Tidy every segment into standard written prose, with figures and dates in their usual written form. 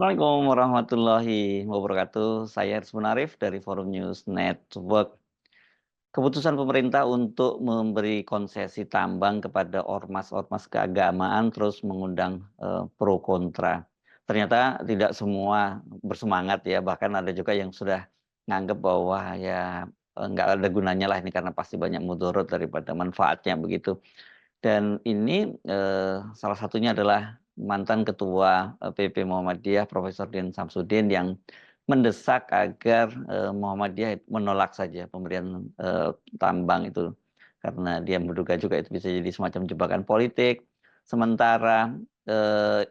Assalamualaikum warahmatullahi wabarakatuh. Saya Aris Munarif dari Forum News Network. Keputusan pemerintah untuk memberi konsesi tambang kepada ormas-ormas keagamaan terus mengundang pro kontra. Ternyata tidak semua bersemangat ya, bahkan ada juga yang sudah nganggap bahwa ya nggak ada gunanya lah ini karena pasti banyak mudarat daripada manfaatnya begitu. Dan ini, salah satunya adalah mantan ketua, PP Muhammadiyah Profesor Din Samsudin yang mendesak agar, Muhammadiyah menolak saja pemberian, tambang itu. Karena dia menduga juga itu bisa jadi semacam jebakan politik. Sementara,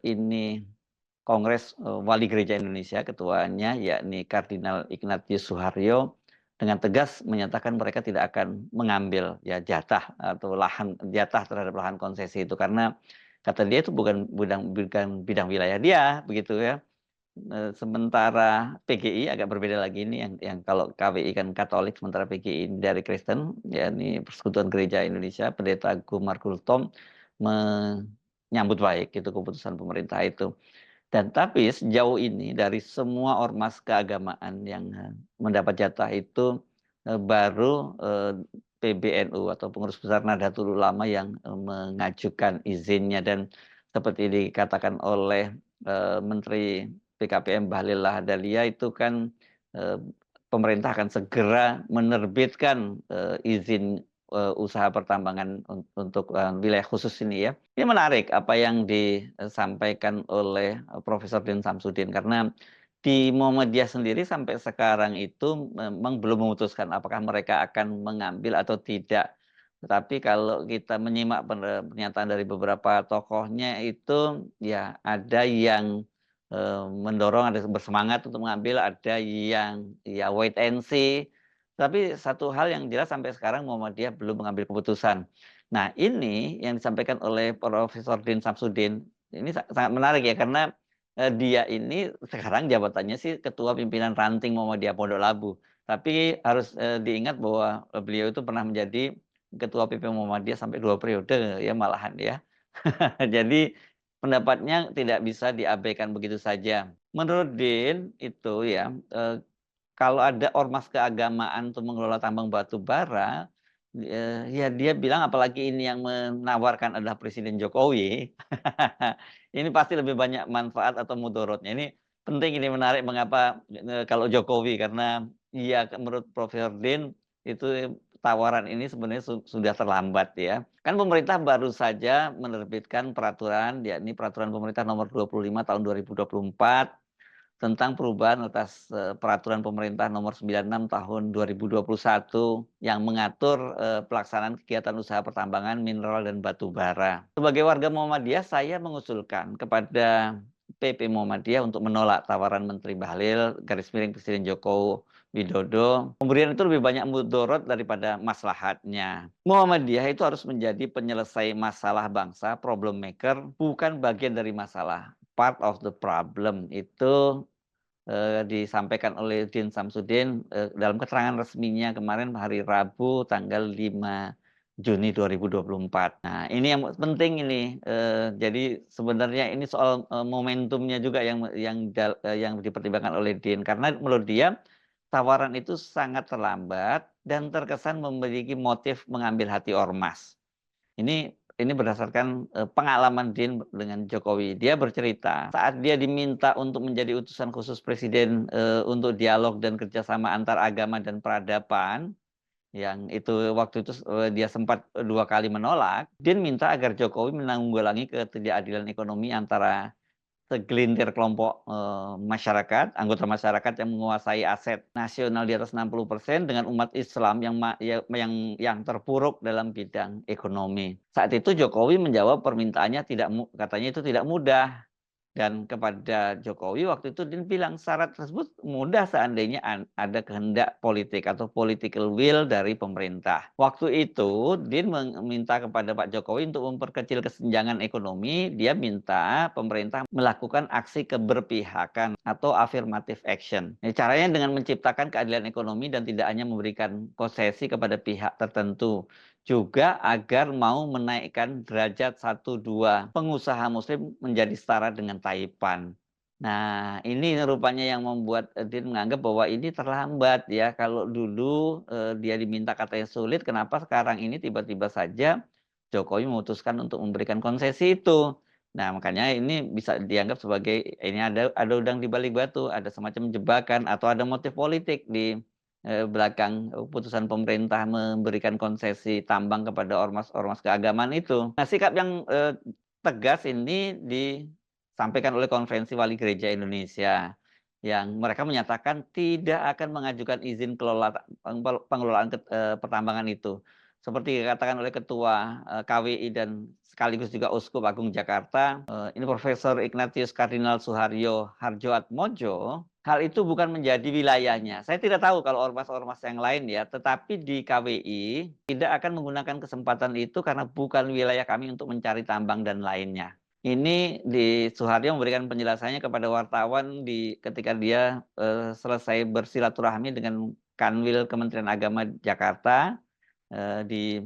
ini Kongres, Wali Gereja Indonesia ketuanya yakni Kardinal Ignatius Suharyo dengan tegas menyatakan mereka tidak akan mengambil ya jatah atau jatah terhadap lahan konsesi itu karena kata dia itu bukan bidang wilayah dia begitu ya. Sementara PGI agak berbeda lagi ini yang kalau KWI kan Katolik sementara PGI dari Kristen yakni Persekutuan Gereja Indonesia Pendeta Gumar Gultom menyambut baik itu keputusan pemerintah itu. Dan tapi sejauh ini dari semua ormas keagamaan yang, mendapat jatah itu, baru, PBNU atau Pengurus Besar Nahdlatul Ulama yang, mengajukan izinnya dan seperti dikatakan oleh, Menteri PKPM Bahlil Lahadalia itu kan, eee, pemerintah akan segera menerbitkan, izin, usaha pertambangan untuk, wilayah khusus ini ya. Ini menarik apa yang disampaikan oleh, Profesor Din Samsudin karena di Muhammadiyah sendiri sampai sekarang itu memang belum memutuskan apakah mereka akan mengambil atau tidak. Tetapi kalau kita menyimak pernyataan dari beberapa tokohnya itu ya ada yang, mendorong, ada yang bersemangat untuk mengambil, ada yang ya wait and see. Tapi satu hal yang jelas sampai sekarang Muhammadiyah belum mengambil keputusan. Nah, ini yang disampaikan oleh Profesor Din Samsudin, ini sangat menarik ya karena, dia ini sekarang jabatannya sih Ketua Pimpinan Ranting Muhammadiyah Pondok Labu. Tapi harus, diingat bahwa, beliau itu pernah menjadi Ketua PP Muhammadiyah sampai 2 periode ya malahan ya. Jadi pendapatnya tidak bisa diabaikan begitu saja. Menurut Din itu ya, kalau ada ormas keagamaan untuk mengelola tambang batu bara, ya dia bilang apalagi ini yang menawarkan adalah Presiden Jokowi, ini pasti lebih banyak manfaat atau mudaratnya. Ini penting ini menarik mengapa, kalau Jokowi karena iya menurut Profesor Din itu tawaran ini sebenarnya sudah terlambat ya. Kan pemerintah baru saja menerbitkan peraturan yakni Peraturan Pemerintah Nomor 25 Tahun 2024 tentang perubahan atas, Peraturan Pemerintah Nomor 96 Tahun 2021 yang mengatur, pelaksanaan kegiatan usaha pertambangan mineral dan batu bara. Sebagai warga Muhammadiyah, saya mengusulkan kepada PP Muhammadiyah untuk menolak tawaran Menteri Bahlil, garis miring Presiden Joko Widodo. Pemberian itu lebih banyak mudarat daripada maslahatnya. Muhammadiyah itu harus menjadi penyelesai masalah bangsa, problem maker, bukan bagian dari masalah. Part of the problem itu, disampaikan oleh Din Samsudin, dalam keterangan resminya kemarin hari Rabu tanggal 5 Juni 2024. Nah ini yang penting ini, jadi sebenarnya ini soal, momentumnya juga yang dipertimbangkan oleh Din, karena menurut dia, tawaran itu sangat terlambat dan terkesan memiliki motif mengambil hati ormas. Ini berdasarkan, pengalaman Din dengan Jokowi. Dia bercerita, saat dia diminta untuk menjadi utusan khusus presiden, untuk dialog dan kerjasama antar agama dan peradaban, yang itu waktu itu, dia sempat 2 kali menolak, Din minta agar Jokowi menanggulangi ketidakadilan ekonomi antara segelintir kelompok, masyarakat, anggota masyarakat yang menguasai aset nasional di atas 60% dengan umat Islam yang terpuruk dalam bidang ekonomi. Saat itu Jokowi menjawab permintaannya katanya itu tidak mudah. Dan kepada Jokowi waktu itu Din bilang syarat tersebut mudah seandainya ada kehendak politik atau political will dari pemerintah. Waktu itu Din meminta kepada Pak Jokowi untuk memperkecil kesenjangan ekonomi, dia minta pemerintah melakukan aksi keberpihakan atau affirmative action. Nah, caranya dengan menciptakan keadilan ekonomi dan tidak hanya memberikan konsesi kepada pihak tertentu. Juga agar mau menaikkan derajat 1, 2 pengusaha muslim menjadi setara dengan Taipan. Nah, ini rupanya yang membuat dia menganggap bahwa ini terlambat ya. Kalau dulu, dia diminta katanya sulit, kenapa sekarang ini tiba-tiba saja Jokowi memutuskan untuk memberikan konsesi itu. Nah, makanya ini bisa dianggap sebagai ini ada udang di balik batu, ada semacam jebakan atau ada motif politik di, belakang keputusan pemerintah memberikan konsesi tambang kepada ormas-ormas keagamaan itu. Nah, sikap yang, tegas ini disampaikan oleh Konferensi Wali Gereja Indonesia, yang mereka menyatakan tidak akan mengajukan izin pengelolaan pertambangan itu. Seperti dikatakan oleh Ketua, KWI dan sekaligus juga Uskup Agung Jakarta, ini Profesor Ignatius Kardinal Suharyo Harjoatmodjo, hal itu bukan menjadi wilayahnya. Saya tidak tahu kalau ormas-ormas yang lain ya, tetapi di KWI tidak akan menggunakan kesempatan itu karena bukan wilayah kami untuk mencari tambang dan lainnya. Ini di Suharyo memberikan penjelasannya kepada wartawan ketika dia, selesai bersilaturahmi dengan Kanwil Kementerian Agama Jakarta, di,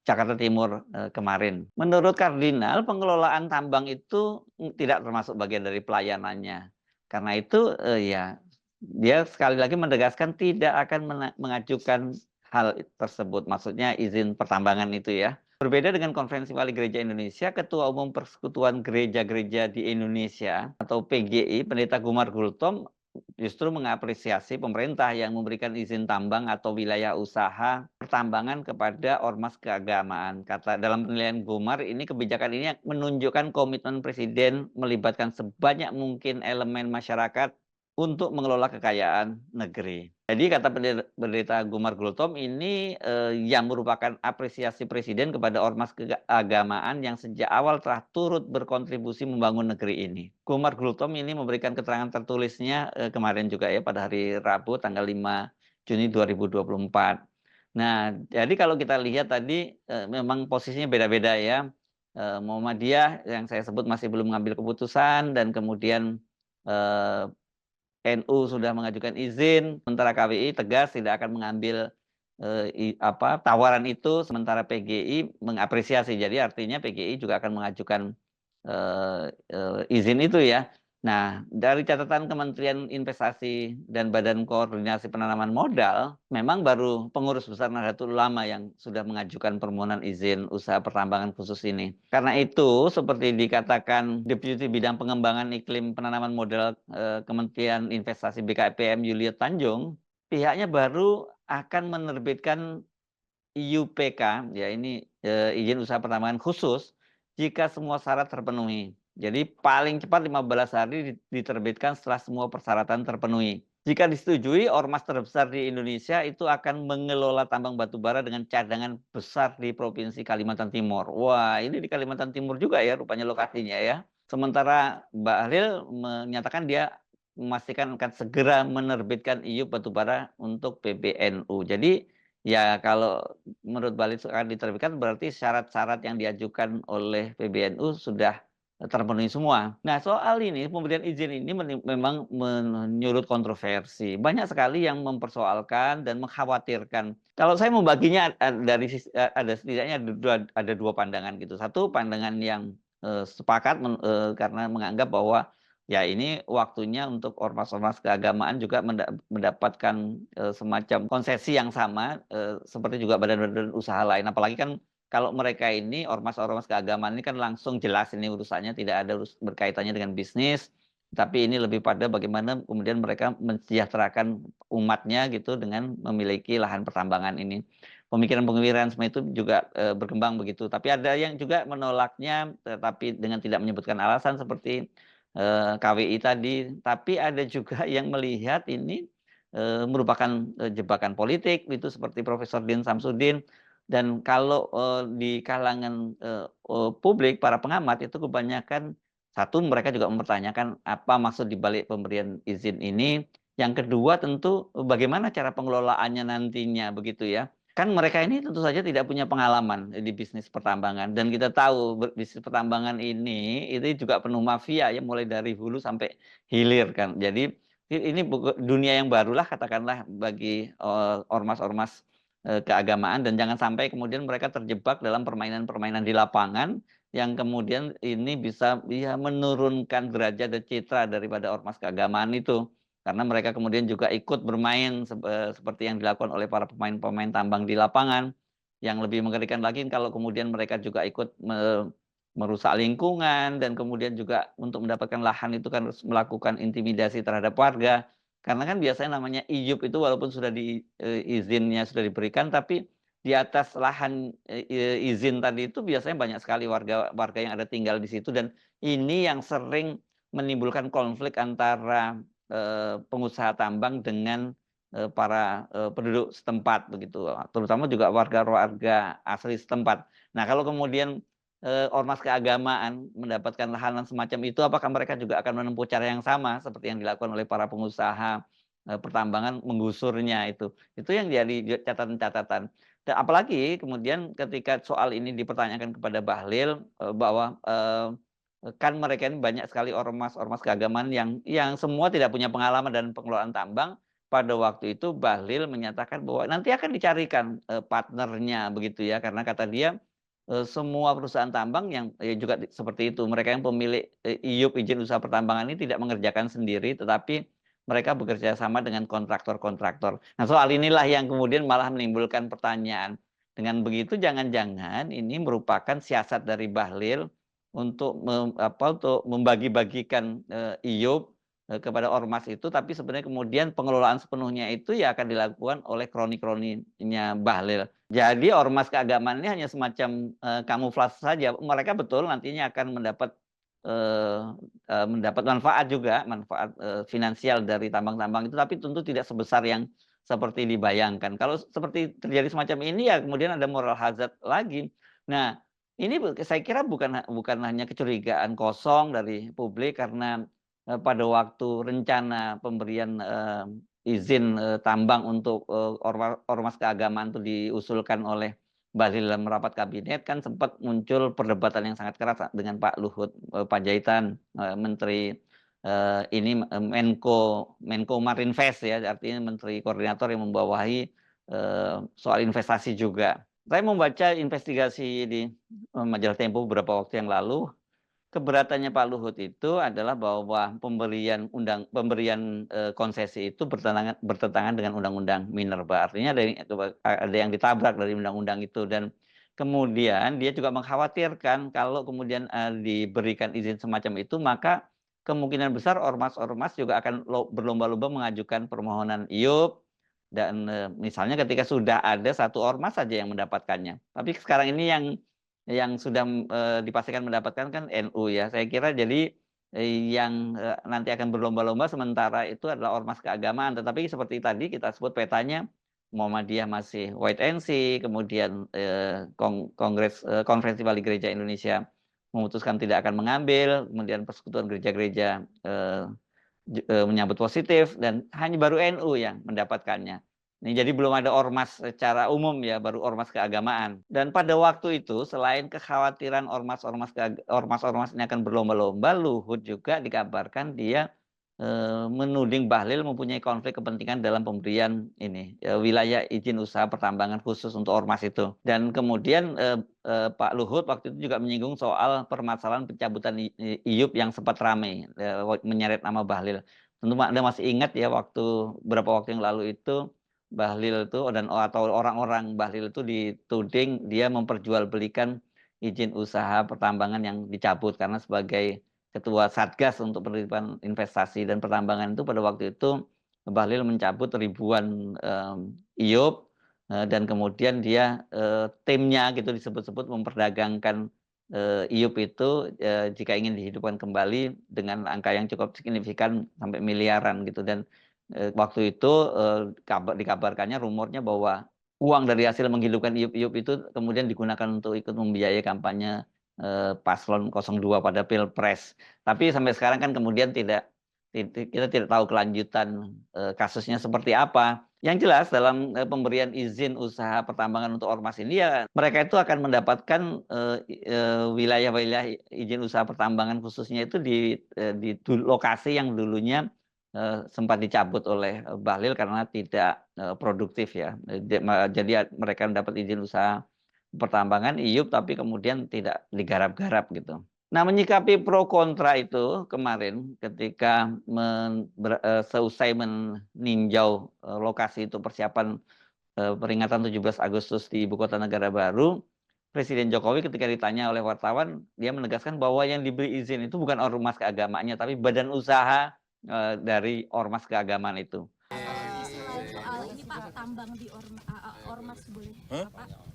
Jakarta Timur, kemarin. Menurut Kardinal, pengelolaan tambang itu, tidak termasuk bagian dari pelayanannya. Karena itu, ya dia sekali lagi menegaskan tidak akan mengajukan hal tersebut, maksudnya izin pertambangan itu ya. Berbeda dengan Konferensi Wali Gereja Indonesia, Ketua Umum Persekutuan Gereja-Gereja di Indonesia atau PGI, Pendeta Gumar Gultom justru mengapresiasi pemerintah yang memberikan izin tambang atau wilayah usaha pertambangan kepada ormas keagamaan. Kata dalam penilaian Gumar, ini kebijakan ini menunjukkan komitmen Presiden melibatkan sebanyak mungkin elemen masyarakat untuk mengelola kekayaan negeri. Jadi kata Pendeta Gumar Gultom ini, yang merupakan apresiasi Presiden kepada ormas keagamaan yang sejak awal telah turut berkontribusi membangun negeri ini. Gumar Gultom ini memberikan keterangan tertulisnya, kemarin juga ya pada hari Rabu tanggal 5 Juni 2024. Nah, jadi kalau kita lihat tadi, memang posisinya beda-beda ya. Muhammadiyah yang saya sebut masih belum mengambil keputusan dan kemudian, NU sudah mengajukan izin, sementara KWI tegas tidak akan mengambil, tawaran itu, sementara PGI mengapresiasi. Jadi artinya PGI juga akan mengajukan, izin itu ya. Nah, dari catatan Kementerian Investasi dan Badan Koordinasi Penanaman Modal, memang baru Pengurus Besar Nahdlatul Ulama yang sudah mengajukan permohonan izin usaha pertambangan khusus ini. Karena itu, seperti dikatakan Deputi Bidang Pengembangan Iklim Penanaman Modal, Kementerian Investasi BKPM Yuliat Tanjung, pihaknya baru akan menerbitkan IUPK, ya ini, izin usaha pertambangan khusus, jika semua syarat terpenuhi. Jadi paling cepat 15 hari diterbitkan setelah semua persyaratan terpenuhi. Jika disetujui, ormas terbesar di Indonesia itu akan mengelola tambang batu bara dengan cadangan besar di Provinsi Kalimantan Timur. Wah, ini di Kalimantan Timur juga ya rupanya lokasinya ya. Sementara Bahlil menyatakan dia memastikan akan segera menerbitkan IUP batubara untuk PBNU. Jadi ya kalau menurut Bahlil akan diterbitkan berarti syarat-syarat yang diajukan oleh PBNU sudah terpenuhi semua. Nah, soal ini pemberian izin ini memang menyulut kontroversi. Banyak sekali yang mempersoalkan dan mengkhawatirkan. Kalau saya membaginya ada setidaknya ada dua pandangan gitu. Satu pandangan yang sepakat karena menganggap bahwa ya ini waktunya untuk ormas-ormas keagamaan juga mendapatkan, semacam konsesi yang sama, seperti juga badan-badan usaha lain. Apalagi kan kalau mereka ini ormas-ormas keagamaan ini kan langsung jelas ini urusannya tidak ada berkaitannya dengan bisnis, tapi ini lebih pada bagaimana kemudian mereka mensejahterakan umatnya gitu dengan memiliki lahan pertambangan ini. Pemikiran-pemikiran seperti itu juga, berkembang begitu. Tapi ada yang juga menolaknya, tetapi dengan tidak menyebutkan alasan seperti KWI tadi, tapi ada juga yang melihat ini, merupakan, jebakan politik itu seperti Profesor Din Samsudin dan kalau, di kalangan, publik para pengamat itu kebanyakan satu mereka juga mempertanyakan apa maksud dibalik pemberian izin ini, yang kedua tentu bagaimana cara pengelolaannya nantinya begitu ya. Kan mereka ini tentu saja tidak punya pengalaman di bisnis pertambangan dan kita tahu bisnis pertambangan ini itu juga penuh mafia ya mulai dari hulu sampai hilir kan. Jadi ini dunia yang barulah katakanlah bagi, ormas-ormas, keagamaan dan jangan sampai kemudian mereka terjebak dalam permainan-permainan di lapangan yang kemudian ini bisa ya menurunkan derajat dan citra daripada ormas keagamaan itu. Karena mereka kemudian juga ikut bermain seperti yang dilakukan oleh para pemain-pemain tambang di lapangan. Yang lebih mengerikan lagi kalau kemudian mereka juga ikut merusak lingkungan dan kemudian juga untuk mendapatkan lahan itu kan harus melakukan intimidasi terhadap warga. Karena kan biasanya namanya IUP itu walaupun sudah izinnya sudah diberikan, tapi di atas lahan izin tadi itu biasanya banyak sekali warga yang ada tinggal di situ, dan ini yang sering menimbulkan konflik antara pengusaha tambang dengan para penduduk setempat begitu, terutama juga warga-warga asli setempat. Nah, kalau kemudian ormas keagamaan mendapatkan lahan semacam itu, apakah mereka juga akan menempuh cara yang sama seperti yang dilakukan oleh para pengusaha pertambangan menggusurnya itu? Itu yang jadi catatan-catatan. Dan apalagi kemudian ketika soal ini dipertanyakan kepada Bahlil bahwa kan mereka ini banyak sekali ormas-ormas keagamaan yang semua tidak punya pengalaman dan pengelolaan tambang. Pada waktu itu Bahlil menyatakan bahwa nanti akan dicarikan partnernya begitu ya, karena kata dia semua perusahaan tambang yang juga seperti itu, mereka yang pemilik IUP izin usaha pertambangan ini tidak mengerjakan sendiri, tetapi mereka bekerja sama dengan kontraktor-kontraktor. Nah, soal inilah yang kemudian malah menimbulkan pertanyaan. Dengan begitu jangan-jangan ini merupakan siasat dari Bahlil untuk untuk membagi-bagikan IUP kepada ormas itu, tapi sebenarnya kemudian pengelolaan sepenuhnya itu ya akan dilakukan oleh kroni-kroninya Bahlil. Jadi ormas keagamaan ini hanya semacam kamuflase saja. Mereka betul nantinya akan mendapat manfaat juga, manfaat finansial dari tambang-tambang itu, tapi tentu tidak sebesar yang seperti dibayangkan. Kalau seperti terjadi semacam ini ya kemudian ada moral hazard lagi. Nah, ini saya kira bukan hanya kecurigaan kosong dari publik, karena pada waktu rencana pemberian izin tambang untuk ormas keagamaan itu diusulkan oleh Bahlil dalam rapat kabinet, kan sempat muncul perdebatan yang sangat keras dengan Pak Luhut Panjaitan, Menteri Menko Marinvest ya, artinya Menteri Koordinator yang membawahi soal investasi juga. Saya membaca investigasi di majalah Tempo beberapa waktu yang lalu. Keberatannya Pak Luhut itu adalah bahwa pemberian konsesi itu bertentangan dengan Undang-Undang Minerba. Artinya ada yang ditabrak dari undang-undang itu, dan kemudian dia juga mengkhawatirkan kalau kemudian diberikan izin semacam itu, maka kemungkinan besar ormas-ormas juga akan berlomba-lomba mengajukan permohonan IUP, dan misalnya ketika sudah ada satu ormas saja yang mendapatkannya. Tapi sekarang ini yang sudah dipastikan mendapatkan kan NU ya. Saya kira jadi yang nanti akan berlomba-lomba sementara itu adalah ormas keagamaan. Tetapi seperti tadi kita sebut petanya, Muhammadiyah masih wait and see, kemudian Konferensi Wali Gereja Indonesia memutuskan tidak akan mengambil, kemudian Persekutuan Gereja-Gereja menyambut positif, dan hanya baru NU yang mendapatkannya. Ini jadi belum ada ormas secara umum ya, baru ormas keagamaan. Dan pada waktu itu selain kekhawatiran ormas-ormas ini akan berlomba-lomba, Luhut juga dikabarkan dia menuding Bahlil mempunyai konflik kepentingan dalam pemberian wilayah izin usaha pertambangan khusus untuk ormas itu. Dan kemudian Pak Luhut waktu itu juga menyinggung soal permasalahan pencabutan IUP yang sempat ramai menyeret nama Bahlil. Tentu Anda masih ingat ya, beberapa waktu yang lalu itu Bahlil itu atau orang-orang Bahlil itu dituding dia memperjualbelikan izin usaha pertambangan yang dicabut, karena sebagai ketua Satgas untuk penertiban investasi dan pertambangan itu pada waktu itu Bahlil mencabut ribuan IUP, dan kemudian dia timnya gitu disebut-sebut memperdagangkan IUP itu jika ingin dihidupkan kembali dengan angka yang cukup signifikan sampai miliaran gitu. Dan waktu itu dikabarkannya rumornya bahwa uang dari hasil menghidupkan IUP itu kemudian digunakan untuk ikut membiayai kampanye paslon 02 pada Pilpres. Tapi sampai sekarang kan kemudian kita tidak tahu kelanjutan kasusnya seperti apa. Yang jelas dalam pemberian izin usaha pertambangan untuk ormas ini ya mereka itu akan mendapatkan wilayah-wilayah izin usaha pertambangan khususnya itu di lokasi yang dulunya sempat dicabut oleh Bahlil karena tidak produktif ya. Jadi mereka mendapat izin usaha pertambangan IUP tapi kemudian tidak digarap-garap gitu. Nah, menyikapi pro kontra itu kemarin ketika seusai meninjau lokasi itu persiapan peringatan 17 Agustus di Ibu Kota Negara Baru, Presiden Jokowi ketika ditanya oleh wartawan, dia menegaskan bahwa yang diberi izin itu bukan ormas keagamaannya, tapi badan usaha dari ormas keagamaan itu. Soal ini Pak, tambang di ormas boleh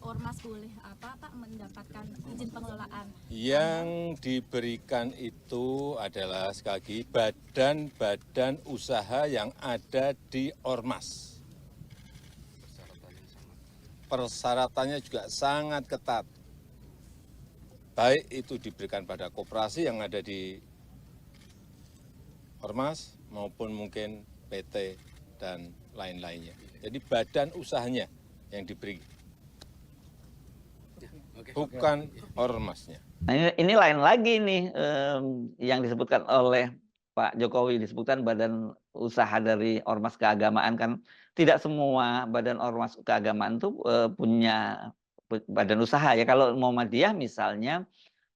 ormas boleh apa Pak mendapatkan izin pengelolaan? Yang diberikan itu adalah sekali lagi badan-badan usaha yang ada di ormas. Persyaratannya juga sangat ketat. Baik itu diberikan pada koperasi yang ada di ormas maupun mungkin PT dan lain-lainnya. Jadi badan usahanya yang diberi, bukan ormasnya. Nah, ini lain lagi nih yang disebutkan oleh Pak Jokowi, disebutkan badan usaha dari ormas keagamaan, kan tidak semua badan ormas keagamaan itu punya badan usaha ya. Kalau Muhammadiyah misalnya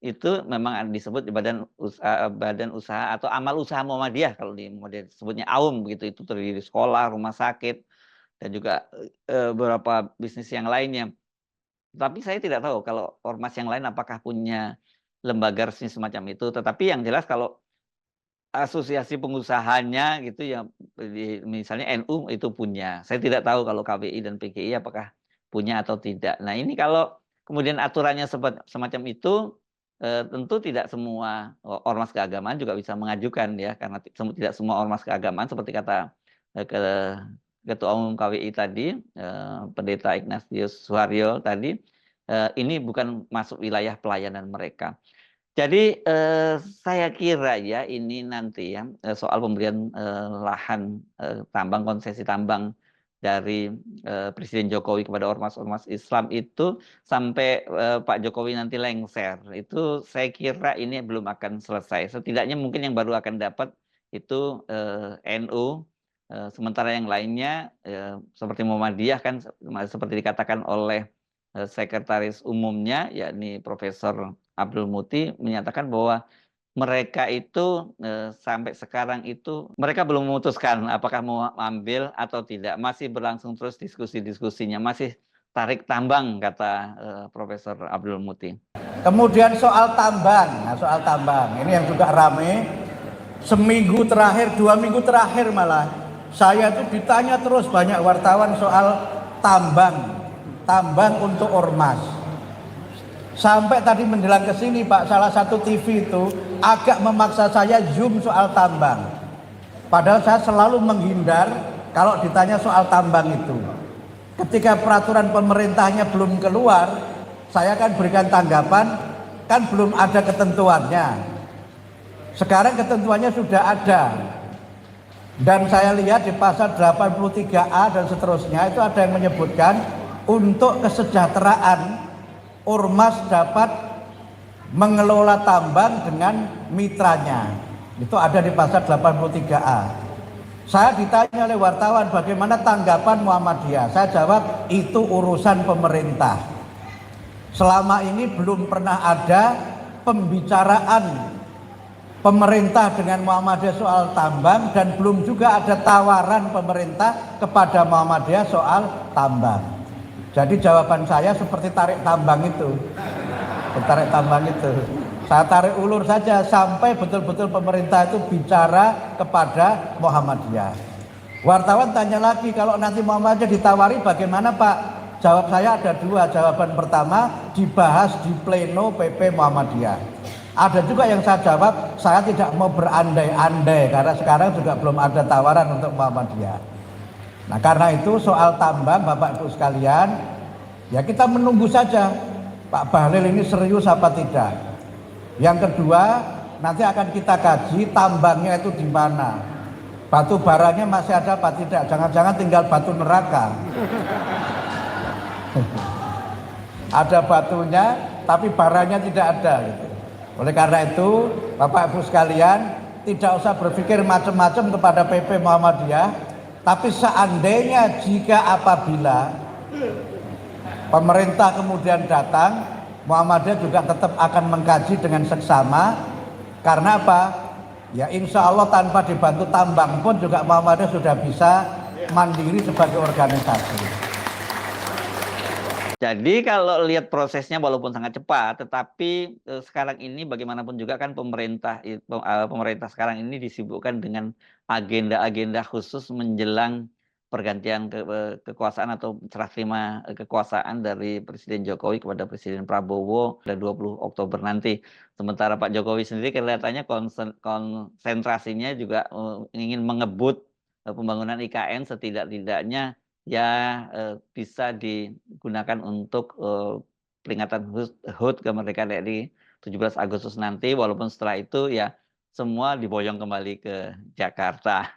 itu memang disebut badan usaha atau amal usaha Muhammadiyah, kalau di Muhammadiyah disebutnya AUM begitu, itu terdiri sekolah, rumah sakit, dan juga beberapa bisnis yang lainnya. Tapi saya tidak tahu kalau ormas yang lain apakah punya lembaga resmi semacam itu. Tetapi yang jelas kalau asosiasi pengusahanya gitu ya, misalnya NU itu punya. Saya tidak tahu kalau KBI dan PGI apakah punya atau tidak. Nah, ini kalau kemudian aturannya semacam itu, tentu tidak semua ormas keagamaan juga bisa mengajukan ya, karena tidak semua ormas keagamaan seperti kata Ketua Umum KWI tadi, Pendeta Ignatius Suharyo tadi, ini bukan masuk wilayah pelayanan mereka. Jadi saya kira ya ini nanti ya soal pemberian lahan tambang, konsesi tambang dari Presiden Jokowi kepada ormas-ormas Islam itu sampai Pak Jokowi nanti lengser, itu saya kira ini belum akan selesai. Setidaknya mungkin yang baru akan dapat itu NU. Sementara yang lainnya seperti Muhammadiyah kan seperti dikatakan oleh sekretaris umumnya yakni Profesor Abdul Muti menyatakan bahwa mereka itu sampai sekarang itu mereka belum memutuskan apakah mau ambil atau tidak, masih berlangsung terus diskusi-diskusinya, masih tarik tambang kata Profesor Abdul Muti. Kemudian soal tambang, ini yang juga rame. Seminggu terakhir, 2 minggu terakhir malah saya tuh ditanya terus banyak wartawan soal tambang untuk ormas. Sampai tadi menjelang ke sini Pak, salah satu TV itu agak memaksa saya zoom soal tambang. Padahal saya selalu menghindar kalau ditanya soal tambang itu. Ketika peraturan pemerintahnya belum keluar, saya akan berikan tanggapan, kan belum ada ketentuannya. Sekarang ketentuannya sudah ada. Dan saya lihat di pasal 83A dan seterusnya itu ada yang menyebutkan untuk kesejahteraan ormas dapat mengelola tambang dengan mitranya. Itu ada di pasal 83A. Saya ditanya oleh wartawan bagaimana tanggapan Muhammadiyah. Saya jawab itu urusan pemerintah. Selama ini belum pernah ada pembicaraan pemerintah dengan Muhammadiyah soal tambang, dan belum juga ada tawaran pemerintah kepada Muhammadiyah soal tambang. Jadi jawaban saya seperti tarik tambang itu. Saya tarik ulur saja sampai betul-betul pemerintah itu bicara kepada Muhammadiyah. Wartawan tanya lagi, kalau nanti Muhammadiyah ditawari bagaimana Pak? Jawab saya ada 2. Jawaban pertama, dibahas di pleno PP Muhammadiyah. Ada juga yang saya jawab, saya tidak mau berandai-andai karena sekarang juga belum ada tawaran untuk Muhammadiyah. Nah, karena itu soal tambang Bapak Ibu sekalian, ya kita menunggu saja Pak Bahlil ini serius apa tidak. Yang kedua, nanti akan kita kaji tambangnya itu di mana. Batu baranya masih ada apa tidak? Jangan-jangan tinggal batu neraka. Ada batunya tapi baranya tidak ada gitu. Oleh karena itu, Bapak Ibu sekalian, tidak usah berpikir macam-macam kepada PP Muhammadiyah, tapi seandainya jika apabila pemerintah kemudian datang, Muhammadiyah juga tetap akan mengkaji dengan seksama. Karena apa? Ya insya Allah tanpa dibantu tambang pun juga Muhammadiyah sudah bisa mandiri sebagai organisasi. Jadi kalau lihat prosesnya walaupun sangat cepat, tetapi sekarang ini bagaimanapun juga kan pemerintah sekarang ini disibukkan dengan agenda-agenda khusus menjelang pergantian kekuasaan atau serah terima kekuasaan dari Presiden Jokowi kepada Presiden Prabowo pada 20 Oktober nanti. Sementara Pak Jokowi sendiri kelihatannya konsentrasinya juga ingin mengebut pembangunan IKN setidak-tidaknya ya bisa digunakan untuk peringatan HUT kemerdekaan RI 17 Agustus nanti, walaupun setelah itu ya semua diboyong kembali ke Jakarta.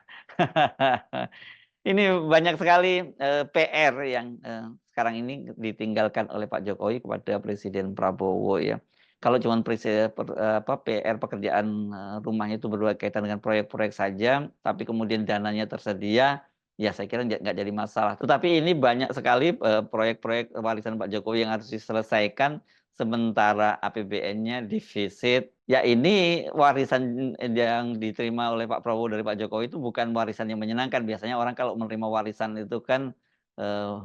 Ini banyak sekali PR yang sekarang ini ditinggalkan oleh Pak Jokowi kepada Presiden Prabowo ya. Kalau cuma PR pekerjaan rumahnya itu berkaitan dengan proyek-proyek saja, tapi kemudian dananya tersedia, ya saya kira nggak jadi masalah. Tetapi ini banyak sekali proyek-proyek warisan Pak Jokowi yang harus diselesaikan, sementara APBN-nya defisit. Ya ini warisan yang diterima oleh Pak Prabowo dari Pak Jokowi itu bukan warisan yang menyenangkan. Biasanya orang kalau menerima warisan itu kan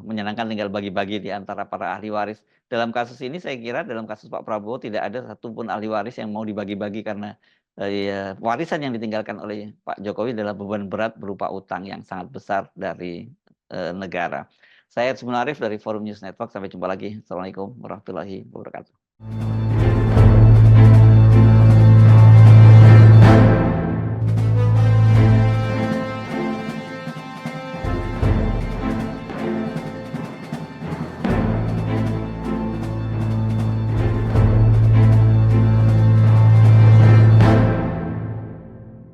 menyenangkan, tinggal bagi-bagi di antara para ahli waris. Dalam kasus ini saya kira dalam kasus Pak Prabowo tidak ada satupun ahli waris yang mau dibagi-bagi karena ya, warisan yang ditinggalkan oleh Pak Jokowi adalah beban berat berupa utang yang sangat besar dari negara. Saya Eds Munarif dari Forum News Network. Sampai jumpa lagi. Assalamualaikum warahmatullahi wabarakatuh.